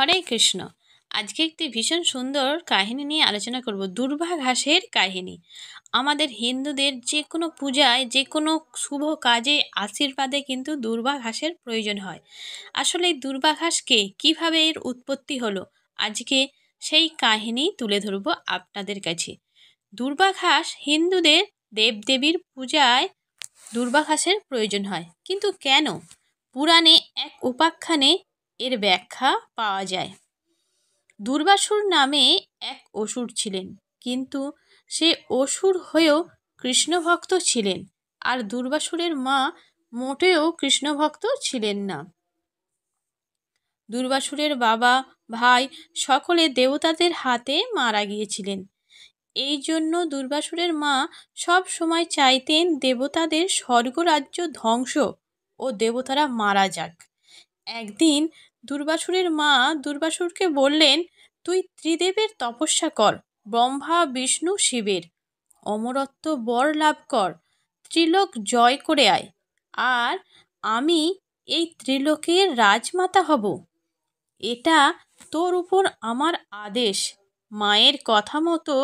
হরে কৃষ্ণ। আজকে একটি ভীষণ সুন্দর কাহিনী নিয়ে আলোচনা করব, দুর্বা ঘাসের কাহিনী। আমাদের হিন্দুদের যে কোনো পূজায়, যে কোনো শুভ কাজে, আশীর্বাদে কিন্তু দুর্বা ঘাসের প্রয়োজন হয়। আসলে এই দুর্বা ঘাসকে কীভাবে এর উৎপত্তি হলো, আজকে সেই কাহিনী তুলে ধরব আপনাদের কাছে। দুর্বা ঘাস হিন্দুদের দেবদেবীর পূজায় দুর্বা ঘাসের প্রয়োজন হয়, কিন্তু কেন? পুরাণে এক উপাখ্যানে এর ব্যাখ্যা পাওয়া যায়। দুর্বাসুর নামে এক অসুর ছিলেন, কিন্তু সে অসুর হয়েও কৃষ্ণভক্ত ছিলেন। আর দুর্বাসুরের মা মোটেও কৃষ্ণভক্ত ছিলেন না। দুর্বাসুরের বাবা, ভাই সকলে দেবতাদের হাতে মারা গিয়েছিলেন। এই জন্য দুর্বাসুরের মা সব সময় চাইতেন দেবতাদের স্বর্গরাজ্য ধ্বংস ও দেবতারা মারা যাক। একদিন দুর্বাসুরের মা দুর্বাসুরকে বললেন, তুই ত্রিদেবের তপস্যা কর, ব্রহ্মা বিষ্ণু শিবের অমরত্ব বর লাভ কর, ত্রিলোক জয় করে আয়, আর আমি এই ত্রিলোকের রাজমাতা হব। এটা তোর উপর আমার আদেশ। মায়ের কথা মতো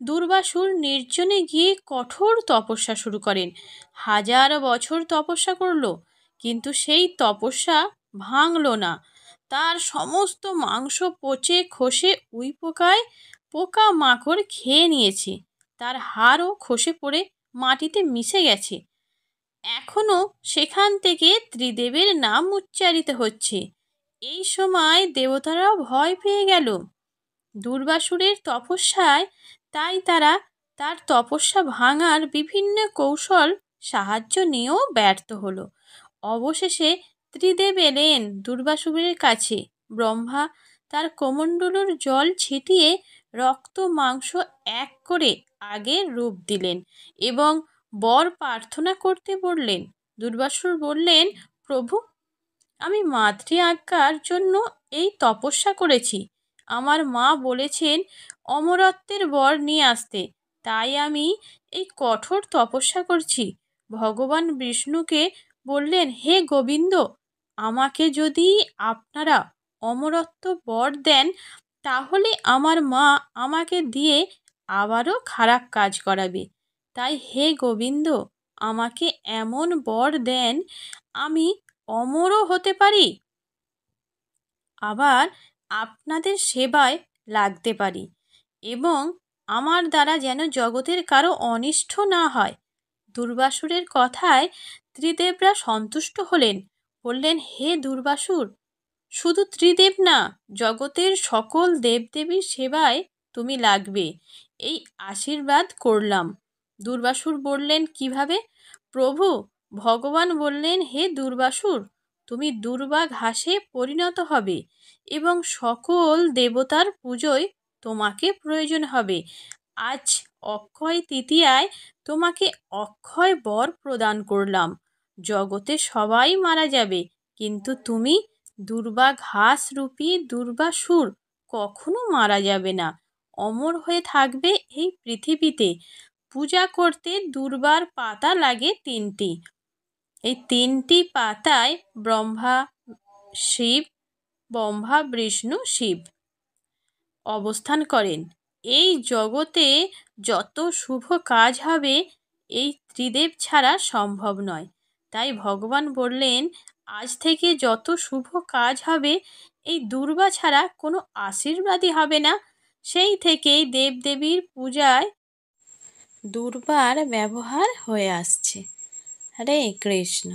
দুর্বাসুর নির্জনে গিয়ে কঠোর তপস্যা শুরু করেন। 1000 বছর তপস্যা করল, কিন্তু সেই তপস্যা ভাঙল না। তার সমস্ত মাংস পচে খসে উইপোকায় পোকা মাকড় খেয়ে নিয়েছে। তার হাড়ও খসে পড়ে মাটিতে মিশে গেছে। এখনও সেখান থেকে ত্রিদেবের নাম উচ্চারিত হচ্ছে। এই সময় দেবতারাও ভয় পেয়ে গেল দুর্বাসুরের তপস্যায়। তাই তারা তার তপস্যা ভাঙার বিভিন্ন কৌশল সাহায্য নিয়েও ব্যর্থ হলো। অবশেষে ত্রিদেব এলেন দুর্বাসুরের কাছে। ব্রহ্মা তার কমণ্ডলুর জল ছিটিয়ে রক্ত মাংস এক করে আগের রূপ দিলেন এবং বর প্রার্থনা করতে বললেন। দুর্বাসুর বললেন, প্রভু, আমি মাতৃ আজ্ঞার জন্য এই তপস্যা করেছি। আমার মা বলেছেন অমরত্বের বর নিয়ে আসতে, তাই আমি এই কঠোর তপস্যা করছি। ভগবান বিষ্ণুকে বললেন, হে গোবিন্দ, আমাকে যদি আপনারা অমরত্ব বর দেন, তাহলে আমার মা আমাকে দিয়ে আবারও খারাপ কাজ করাবে। তাই হে গোবিন্দ, আমাকে এমন বর দেন আমি অমরও হতে পারি, আবার আপনাদের সেবায় লাগতে পারি, এবং আমার দ্বারা যেন জগতের কারো অনিষ্ট না হয়। দুর্বাসুরের কথায় ত্রিদেবরা সন্তুষ্ট হলেন। বললেন, হে দুর্বাসুর, শুধু ত্রিদেব না, জগতের সকল দেবদেবীর সেবায় তুমি লাগবে, এই আশীর্বাদ করলাম। দুর্বাসুর বললেন, কিভাবে? প্রভু, ভগবান বললেন, হে দুর্বাসুর, তুমি দুর্বা ঘাসে পরিণত হবে এবং সকল দেবতার পুজোয় তোমাকে প্রয়োজন হবে। আজ অক্ষয় তৃতীয়ায় তোমাকে অক্ষয় বর প্রদান করলাম। জগতে সবাই মারা যাবে, কিন্তু তুমি দুর্বা ঘাস রূপী দুর্বাসুর কখনো মারা যাবে না, অমর হয়ে থাকবে এই পৃথিবীতে। পূজা করতে দুর্বার পাতা লাগে 3টি। এই 3টি পাতায় ব্রহ্মা বিষ্ণু শিব অবস্থান করেন। এই জগতে যত শুভ কাজ হবে এই ত্রিদেব ছাড়া সম্ভব নয়। তাই ভগবান বললেন, আজ থেকে যত শুভ কাজ হবে এই দুর্বা ছাড়া কোনো আশীর্বাদই হবে না। সেই থেকেই দেবদেবীর পূজায় দুর্বার ব্যবহার হয়ে আসছে। হরে কৃষ্ণ।